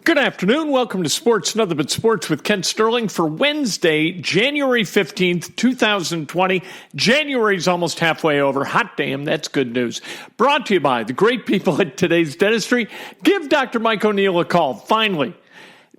Good afternoon. Welcome to Sports Nothing But Sports with Kent Sterling for Wednesday, January 15th, 2020. January's almost halfway over. Hot damn, that's good news. Brought to you by the great people at Today's Dentistry. Give Dr. Mike O'Neill a call, finally.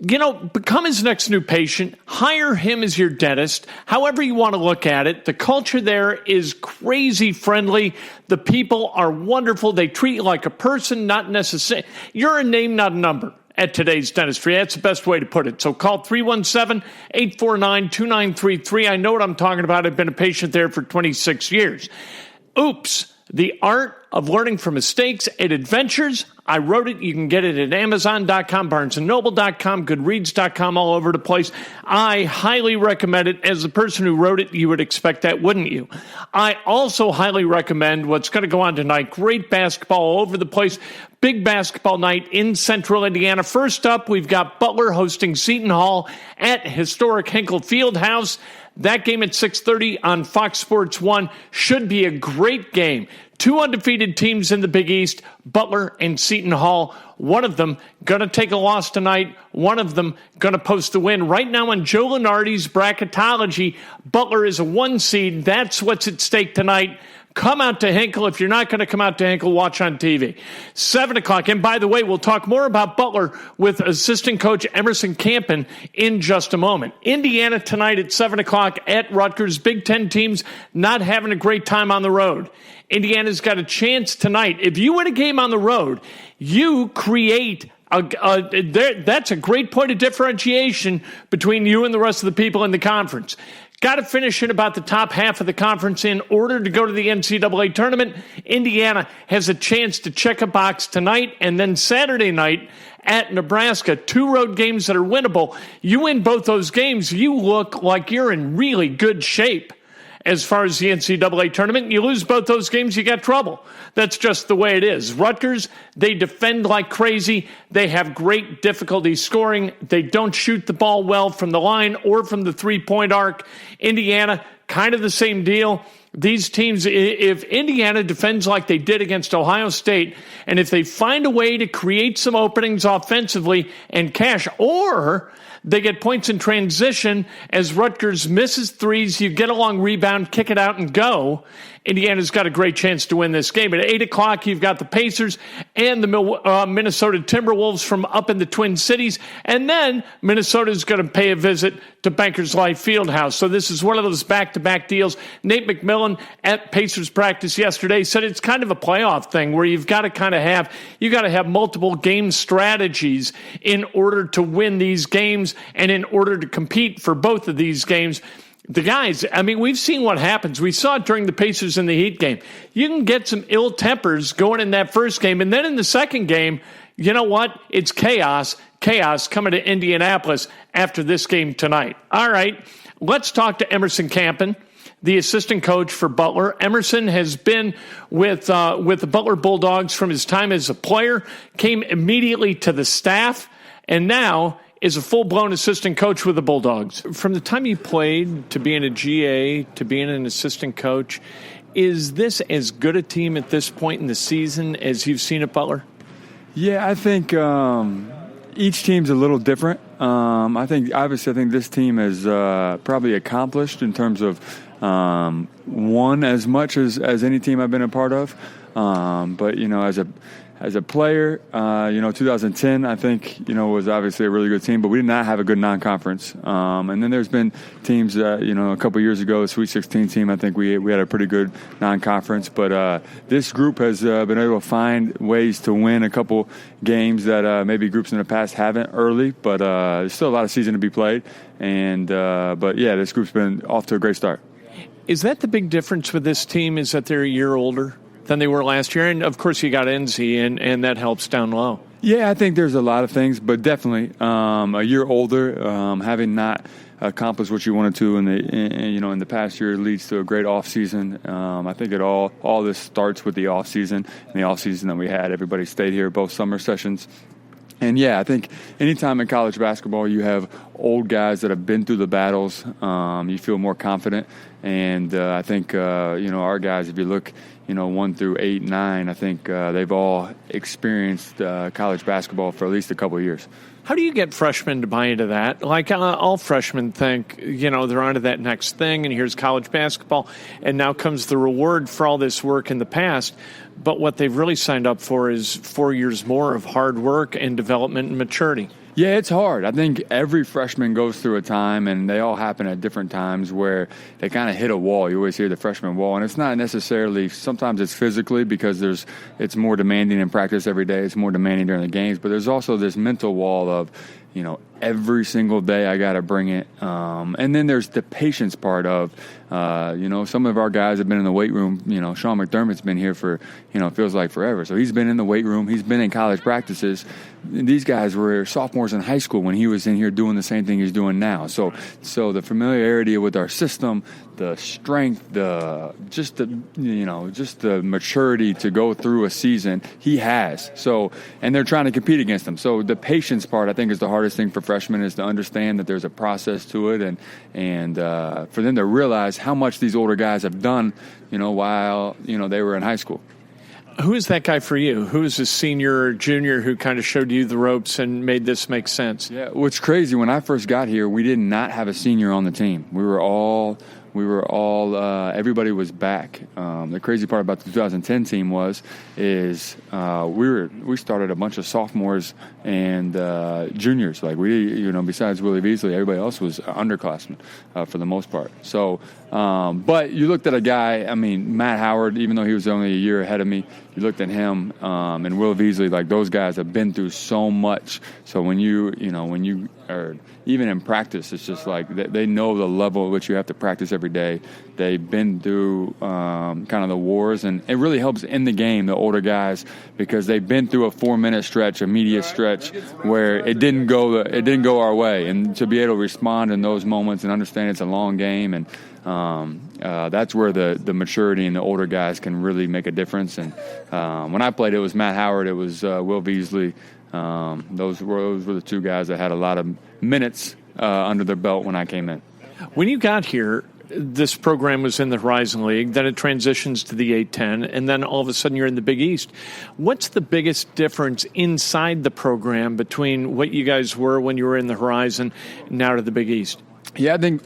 Become his next new patient. Hire him as your dentist. However you want to look at it, the culture there is crazy friendly. The people are wonderful. They treat you like a person, not necessarily. You're a name, not a number. At Today's Dentistry. That's the best way to put it. So call 317-849-2933. I know what I'm talking about. I've been a patient there for 26 years. Oops, the art of learning from mistakes and adventures. I wrote it. You can get it at Amazon.com, BarnesandNoble.com, Goodreads.com, all over the place. I highly recommend it. As the person who wrote it, you would expect that, wouldn't you? I also highly recommend what's going to go on tonight. Great basketball all over the place. Big basketball night in Central Indiana. First up, we've got Butler hosting Seton Hall at historic Hinkle Fieldhouse. That game at 6:30 on Fox Sports 1 should be a great game. Two undefeated teams in the Big East, Butler and Seton Hall. One of them going to take a loss tonight. One of them going to post the win. Right now on Joe Lunardi's bracketology, Butler is a 1 seed. That's what's at stake tonight. Come out to Hinkle. If you're not going to come out to Hinkle, watch on TV. 7 o'clock. And by the way, we'll talk more about Butler with assistant coach Emerson Kampen in just a moment. Indiana tonight at 7 o'clock at Rutgers. Big Ten teams not having a great time on the road. Indiana's got a chance tonight. If you win a game on the road, you create that's a great point of differentiation between you and the rest of the people in the conference. Got to finish in about the top half of the conference in order to go to the NCAA tournament. Indiana has a chance to check a box tonight and then Saturday night at Nebraska. 2 road games that are winnable. You win both those games, you look like you're in really good shape. As far as the NCAA tournament, you lose both those games, you got trouble. That's just the way it is. Rutgers, they defend like crazy. They have great difficulty scoring. They don't shoot the ball well from the line or from the three-point arc. Indiana, kind of the same deal. These teams, if Indiana defends like they did against Ohio State, and if they find a way to create some openings offensively and cash, or they get points in transition as Rutgers misses threes, you get a long rebound, kick it out, and go. Indiana's got a great chance to win this game. At 8 o'clock, you've got the Pacers and the Minnesota Timberwolves from up in the Twin Cities. And then Minnesota's going to pay a visit to Bankers Life Fieldhouse. So this is one of those back-to-back deals. Nate McMillan at Pacers practice yesterday said it's kind of a playoff thing where you've got to have multiple game strategies in order to win these games and in order to compete for both of these games. The guys, we've seen what happens. We saw it during the Pacers and the Heat game. You can get some ill tempers going in that first game, and then in the second game, you know what? It's chaos coming to Indianapolis after this game tonight. All right, let's talk to Emerson Kampen, the assistant coach for Butler. Emerson has been with the Butler Bulldogs from his time as a player, came immediately to the staff, and now is a full-blown assistant coach with the Bulldogs. From the time you played to being a GA to being an assistant coach, is this as good a team at this point in the season as you've seen at Butler? Yeah, I think each team's a little different. I think this team has probably accomplished in terms of won as much as any team I've been a part of. But as a player, 2010, I think, was obviously a really good team, but we did not have a good non-conference. And then there's been teams that, a couple years ago, the Sweet 16 team, I think we had a pretty good non-conference. But this group has been able to find ways to win a couple games that maybe groups in the past haven't early, but there's still a lot of season to be played. But this group's been off to a great start. Is that the big difference with this team, is that they're a year older than they were last year? And, of course, you got NC, and that helps down low. Yeah, I think there's a lot of things, but definitely a year older, having not accomplished what you wanted to in the past year leads to a great off season. I think all this starts with the off season, and the off season that we had. Everybody stayed here both summer sessions. And, I think anytime in college basketball you have old guys that have been through the battles. You feel more confident. And I think, our guys, if you look, 1 through 8, 9, I think they've all experienced college basketball for at least a couple of years. How do you get freshmen to buy into that? Like all freshmen think, they're onto that next thing, and here's college basketball, and now comes the reward for all this work in the past. But what they've really signed up for is 4 years more of hard work and development and maturity. Yeah, it's hard. I think every freshman goes through a time, and they all happen at different times where they kind of hit a wall. You always hear the freshman wall, and it's not necessarily – sometimes it's physically because it's more demanding in practice every day. It's more demanding during the games. But there's also this mental wall of, every single day I got to bring it. And then there's the patience part of, some of our guys have been in the weight room. Sean McDermott's been here for, feels like forever. So he's been in the weight room. He's been in college practices. These guys were sophomores in high school when he was in here doing the same thing he's doing now. So the familiarity with our system, the strength, just the maturity to go through a season, he has. So, and they're trying to compete against him. So the patience part, I think, is the hardest thing for freshmen, is to understand that there's a process to it, and for them to realize how much these older guys have done, while they were in high school. Who is that guy for you? Who is a senior or junior who kind of showed you the ropes and made this make sense? Yeah, what's crazy, when I first got here, we did not have a senior on the team. We were all everybody was back. The crazy part about the 2010 team we started a bunch of sophomores and juniors. Like besides Willie Beasley, everybody else was underclassmen for the most part. So, but you looked at a guy, Matt Howard, even though he was only a year ahead of me, you looked at him and Will Beasley, like those guys have been through so much. So when you are even in practice, it's just like they know the level at which you have to practice every day. They've been through kind of the wars, and it really helps in the game, the older guys, because they've been through a 4-minute stretch, a media stretch, where it didn't go our way, and to be able to respond in those moments and understand it's a long game, and that's where the maturity and the older guys can really make a difference. And when I played, it was Matt Howard, it was Will Beasley. Those were the two guys that had a lot of minutes under their belt when I came in. When you got here, this program was in the Horizon League, then it transitions to the A-10, and then all of a sudden you're in the Big East. What's the biggest difference inside the program between what you guys were when you were in the Horizon and now to the Big East? Yeah, I think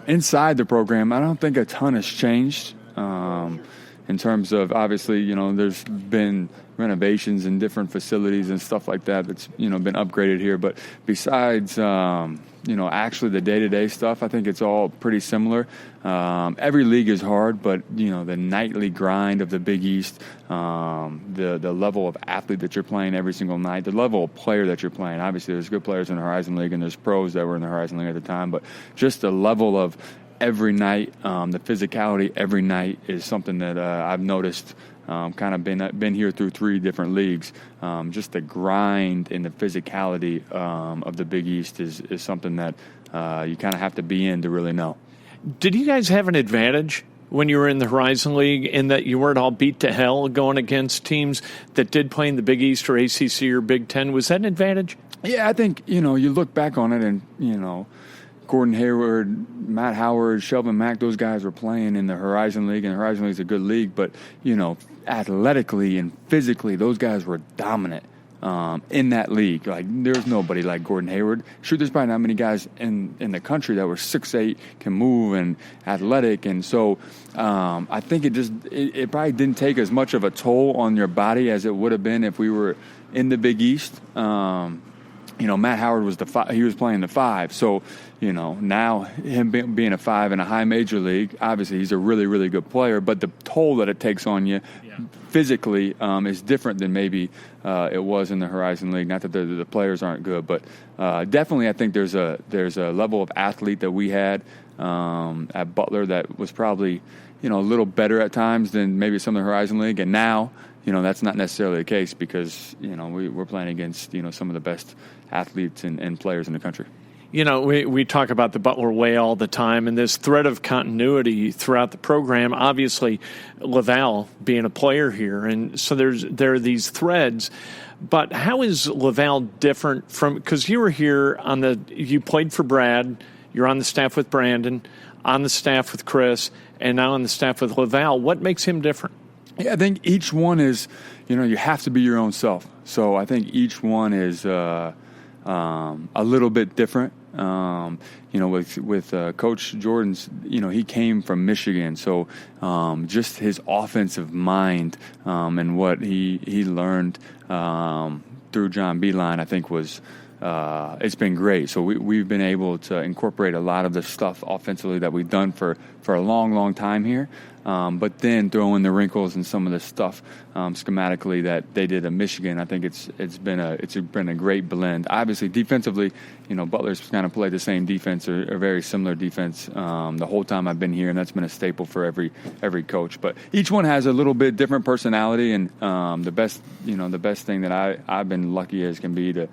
inside the program, I don't think a ton has changed in terms of, obviously, there's been renovations in different facilities and stuff like that that's, been upgraded here. But besides, actually the day-to-day stuff, I think it's all pretty similar. Every league is hard, but, the nightly grind of the Big East, the level of athlete that you're playing every single night, the level of player that you're playing. Obviously, there's good players in the Horizon League, and there's pros that were in the Horizon League at the time, but just the level of every night, the physicality every night is something that I've noticed. Kind of been here through 3 different leagues. Just the grind and the physicality of the Big East is something that you kind of have to be in to really know. Did you guys have an advantage when you were in the Horizon League in that you weren't all beat to hell going against teams that did play in the Big East or ACC or Big Ten? Was that an advantage? Yeah, I think, you look back on it and, Gordon Hayward, Matt Howard, Shelvin Mack, those guys were playing in the Horizon League, and the Horizon League is a good league, but, athletically and physically, those guys were dominant in that league. Like, there's nobody like Gordon Hayward. Sure, there's probably not many guys in the country that were 6'8", can move, and athletic, and so I think it probably didn't take as much of a toll on your body as it would have been if we were in the Big East. Matt Howard was he was playing the 5. So, now him being a 5 in a high major league, obviously he's a really, really good player, but the toll that it takes on you physically is different than maybe it was in the Horizon League. Not that the players aren't good, but definitely I think there's a level of athlete that we had at Butler that was probably, a little better at times than maybe some of the Horizon League. And now, that's not necessarily the case because, we're playing against, some of the best athletes and players in the country. You know, we talk about the Butler way all the time, and this thread of continuity throughout the program. Obviously, Laval being a player here, and so there are these threads. But how is Laval different from, because you were here you played for Brad, you're on the staff with Brandon, on the staff with Chris, and now on the staff with Laval. What makes him different? Yeah, I think each one is, you have to be your own self. So I think each one is a little bit different. With Coach Jordan's, he came from Michigan, so just his offensive mind and what he learned through John Beeline, I think was it's been great. So we've been able to incorporate a lot of the stuff offensively that we've done for a long, long time here. But then throw in the wrinkles and some of the stuff schematically that they did at Michigan. I think it's been a great blend. Obviously, defensively, Butler's kind of played the same defense or a very similar defense the whole time I've been here, and that's been a staple for every coach. But each one has a little bit different personality, and the best thing that I've been lucky as can be to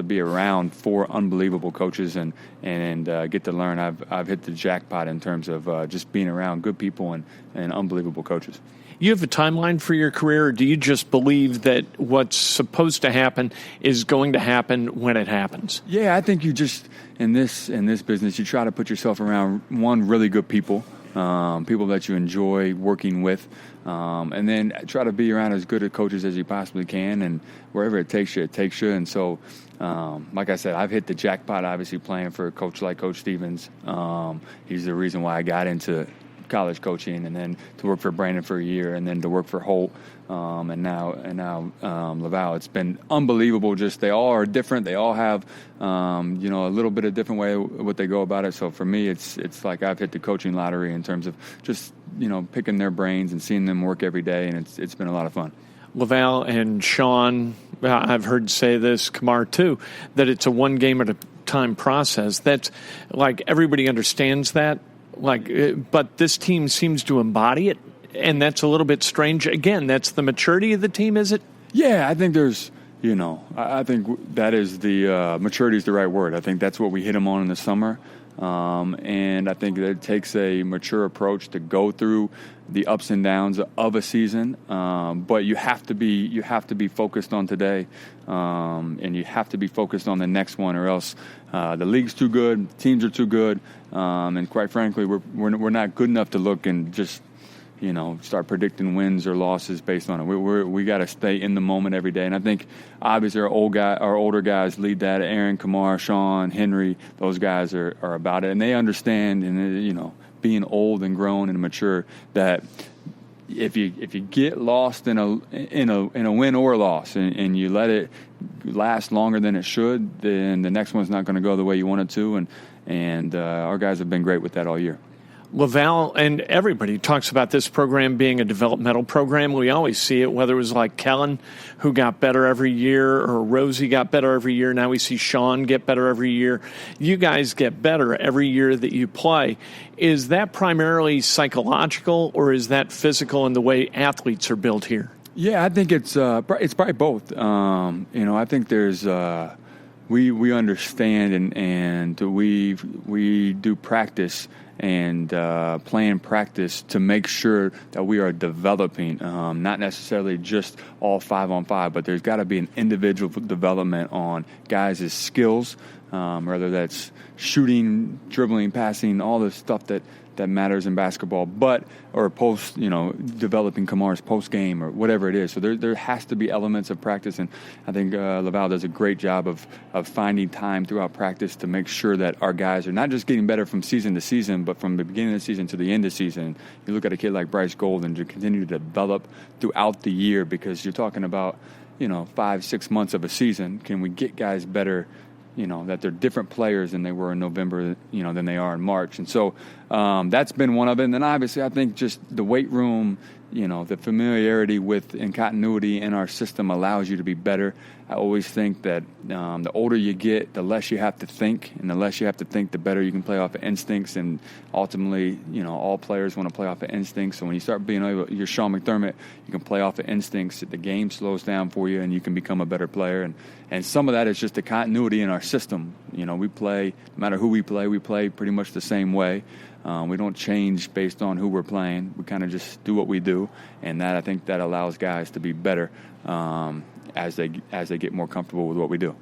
be around 4 unbelievable coaches and get to learn. I've hit the jackpot in terms of just being around good people and unbelievable coaches. You have a timeline for your career, or do you just believe that what's supposed to happen is going to happen when it happens? Yeah, I think you just, in this business, you try to put yourself around, really good people, people that you enjoy working with, and then try to be around as good a coaches as you possibly can, and wherever it takes you, it takes you. And so, like I said, I've hit the jackpot, obviously, playing for a coach like Coach Stevens. He's the reason why I got into college coaching, and then to work for Brandon for a year, and then to work for Holt, and now Laval. It's been unbelievable. Just they all are different. They all have a little bit of different way of what they go about it. So for me, it's like I've hit the coaching lottery in terms of just picking their brains and seeing them work every day, and it's been a lot of fun. Laval and Sean, I've heard say this, Kamar too, that it's a one game at a time process. That's like everybody understands that. But this team seems to embody it, and that's a little bit strange. Again, that's the maturity of the team, is it? Yeah, I think there's, I think that is maturity is the right word. I think that's what we hit them on in the summer. And I think that it takes a mature approach to go through the ups and downs of a season. But you have to be focused on today, and you have to be focused on the next one, or else the league's too good, teams are too good, and quite frankly, we're not good enough to look and just start predicting wins or losses based on it. We got to stay in the moment every day, and I think obviously our older guys lead that. Aaron, Kamar, Sean, Henry, those guys are about it, and they understand. And being old and grown and mature, that if you get lost in a win or a loss, and you let it last longer than it should, then the next one's not going to go the way you want it to. And our guys have been great with that all year. Laval and everybody talks about this program being a developmental program. We always see it, whether it was like Kellen, who got better every year, or Rosie got better every year. Now we see Sean get better every year. You guys get better every year that you play. Is that primarily psychological, or is that physical in the way athletes are built here? Yeah, I think it's probably both. I think there's we understand and we do practice and plan practice to make sure that we are developing, not necessarily just all 5-on-5, but there's got to be an individual development on guys' skills, whether that's shooting, dribbling, passing, all the stuff that matters in basketball, or developing Kamar's post game or whatever it is. So there has to be elements of practice, and I think Laval does a great job of finding time throughout practice to make sure that our guys are not just getting better from season to season, but from the beginning of the season to the end of the season. You look at a kid like Bryce Golden to continue to develop throughout the year, because you're talking about 5-6 months of a season. Can we get guys better? That they're different players than they were in November, than they are in March. And so that's been one of it. And then obviously I think just the weight room, the familiarity with and continuity in our system allows you to be better. I always think that the older you get, the less you have to think, and the less you have to think, the better you can play off of instincts. And ultimately, all players want to play off of instincts. So when you start being able, you're Sean McDermott, you can play off of instincts. The game slows down for you, and you can become a better player. And some of that is just the continuity in our system. We play, no matter who we play pretty much the same way. We don't change based on who we're playing. We kind of just do what we do, and I think that allows guys to be better as they get more comfortable with what we do.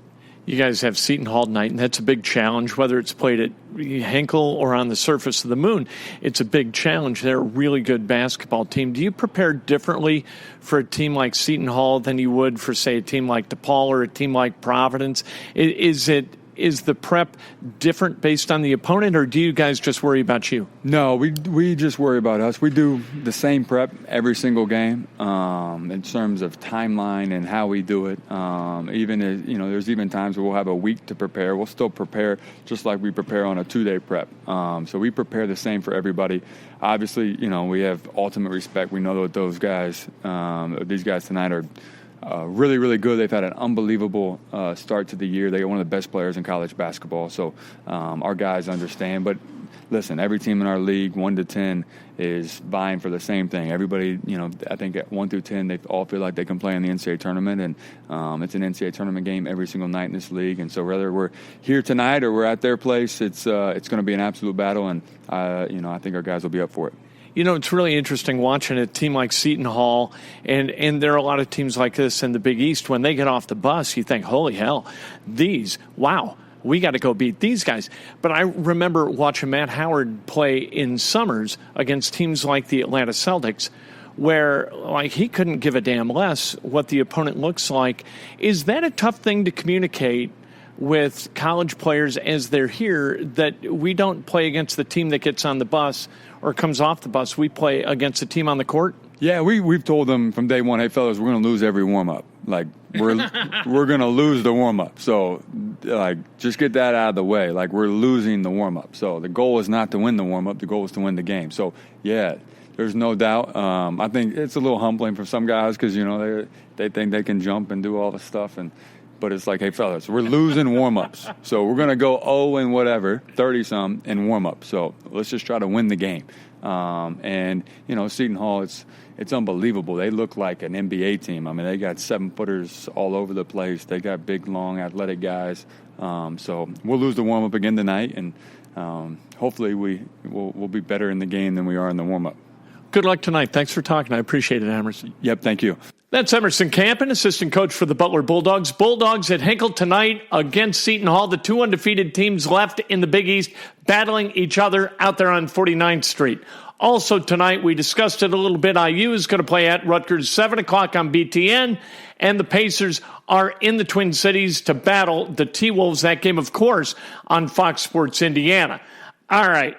You guys have Seton Hall tonight, and that's a big challenge, whether it's played at Hinkle or on the surface of the moon. It's a big challenge. They're a really good basketball team. Do you prepare differently for a team like Seton Hall than you would for, say, a team like DePaul or a team like Providence? Is the prep different based on the opponent, or do you guys just worry about you? No, we just worry about us. We do the same prep every single game in terms of timeline and how we do it. Even as, there's even times where we'll have a week to prepare. We'll still prepare just like we prepare on a 2-day prep. So we prepare the same for everybody. Obviously, we have ultimate respect. We know that these guys tonight are really, really good. They've had an unbelievable start to the year. They're one of the best players in college basketball. So our guys understand. But listen, every team in our league, 1 to 10, is vying for the same thing. Everybody, I think at 1 through 10, they all feel like they can play in the NCAA tournament. And it's an NCAA tournament game every single night in this league. And so whether we're here tonight or we're at their place, it's going to be an absolute battle. And, I think our guys will be up for it. It's really interesting watching a team like Seton Hall, and there are a lot of teams like this in the Big East. When they get off the bus, you think, holy hell, we got to go beat these guys. But I remember watching Matt Howard play in summers against teams like the Atlanta Celtics, where he couldn't give a damn less what the opponent looks like. Is that a tough thing to communicate with college players as they're here, that we don't play against the team that gets on the bus or comes off the bus? We play against the team on the court? Yeah, we've told them from day one, hey, fellas, we're going to lose every warm-up. We're going to lose the warm-up. So, just get that out of the way. We're losing the warm-up. So the goal is not to win the warm-up. The goal is to win the game. So, yeah, there's no doubt. I think it's a little humbling for some guys because, they think they can jump and do all the stuff. But it's like, hey, fellas, we're losing warm-ups. So we're going to go 30-some in warm-up. So let's just try to win the game. Seton Hall, it's unbelievable. They look like an NBA team. I mean, they got 7-footers all over the place. They got big, long, athletic guys. So we'll lose the warm-up again tonight, and hopefully we'll be better in the game than we are in the warm-up. Good luck tonight. Thanks for talking. I appreciate it, Emerson. Yep, thank you. That's Emerson Kampen, assistant coach for the Butler Bulldogs. Bulldogs at Hinkle tonight against Seton Hall, the 2 undefeated teams left in the Big East, battling each other out there on 49th Street. Also tonight, we discussed it a little bit, IU is going to play at Rutgers, 7 o'clock on BTN, and the Pacers are in the Twin Cities to battle the T-Wolves. That game, of course, on Fox Sports Indiana. All right.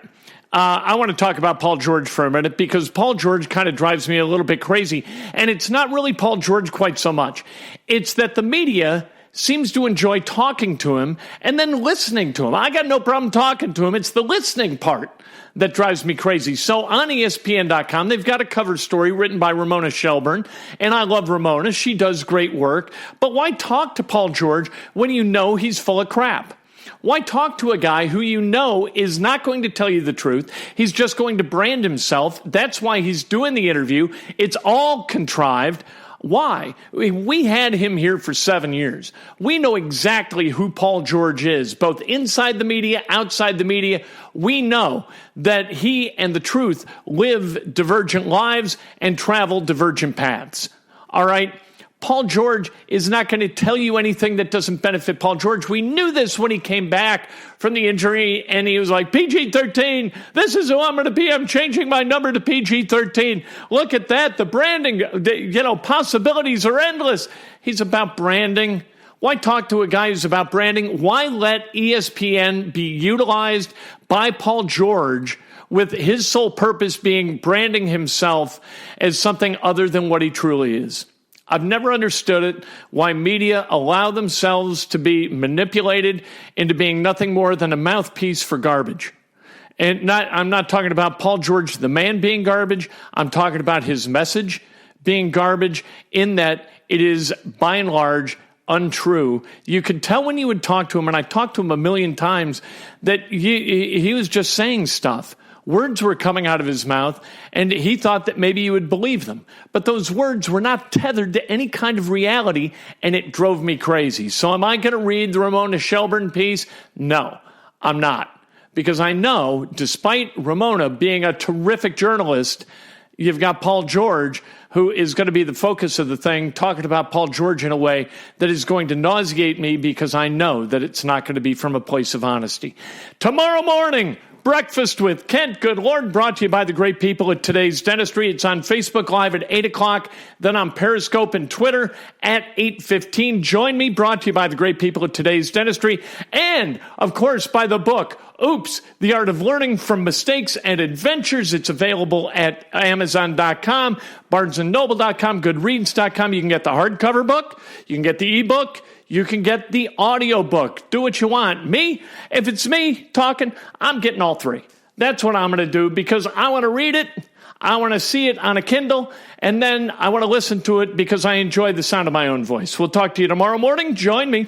I want to talk about Paul George for a minute because Paul George kind of drives me a little bit crazy. And it's not really Paul George quite so much. It's that the media seems to enjoy talking to him and then listening to him. I got no problem talking to him. It's the listening part that drives me crazy. So on ESPN.com, they've got a cover story written by Ramona Shelburne. And I love Ramona. She does great work. But why talk to Paul George when you know he's full of crap? Why talk to a guy who you know is not going to tell you the truth? He's just going to brand himself. That's why he's doing the interview. It's all contrived. Why? We had him here for 7 years. We know exactly who Paul George is, both inside the media, outside the media. We know that he and the truth live divergent lives and travel divergent paths. All right? Paul George is not going to tell you anything that doesn't benefit Paul George. We knew this when he came back from the injury, and he was like, PG-13, this is who I'm going to be. I'm changing my number to PG-13. Look at that. The branding, possibilities are endless. He's about branding. Why talk to a guy who's about branding? Why let ESPN be utilized by Paul George with his sole purpose being branding himself as something other than what he truly is? I've never understood it, why media allow themselves to be manipulated into being nothing more than a mouthpiece for garbage. And I'm not talking about Paul George, the man, being garbage. I'm talking about his message being garbage, in that it is, by and large, untrue. You could tell when you would talk to him, and I talked to him a million times, that he was just saying stuff. Words were coming out of his mouth, and he thought that maybe you would believe them. But those words were not tethered to any kind of reality, and it drove me crazy. So am I going to read the Ramona Shelburne piece? No, I'm not. Because I know, despite Ramona being a terrific journalist, you've got Paul George, who is going to be the focus of the thing, talking about Paul George in a way that is going to nauseate me because I know that it's not going to be from a place of honesty. Tomorrow morning, Breakfast with Kent Good Lord, brought to you by the great people at Today's Dentistry. It's on Facebook Live at 8 o'clock, then on Periscope and Twitter at 8:15. Join me, brought to you by the great people at Today's Dentistry, and, of course, by the book, Oops, The Art of Learning from Mistakes and Adventures. It's available at Amazon.com, BarnesandNoble.com, Goodreads.com. You can get the hardcover book, you can get the ebook, you can get the audiobook. Do what you want. Me, if it's me talking, I'm getting all three. That's what I'm going to do because I want to read it, I want to see it on a Kindle, and then I want to listen to it because I enjoy the sound of my own voice. We'll talk to you tomorrow morning. Join me.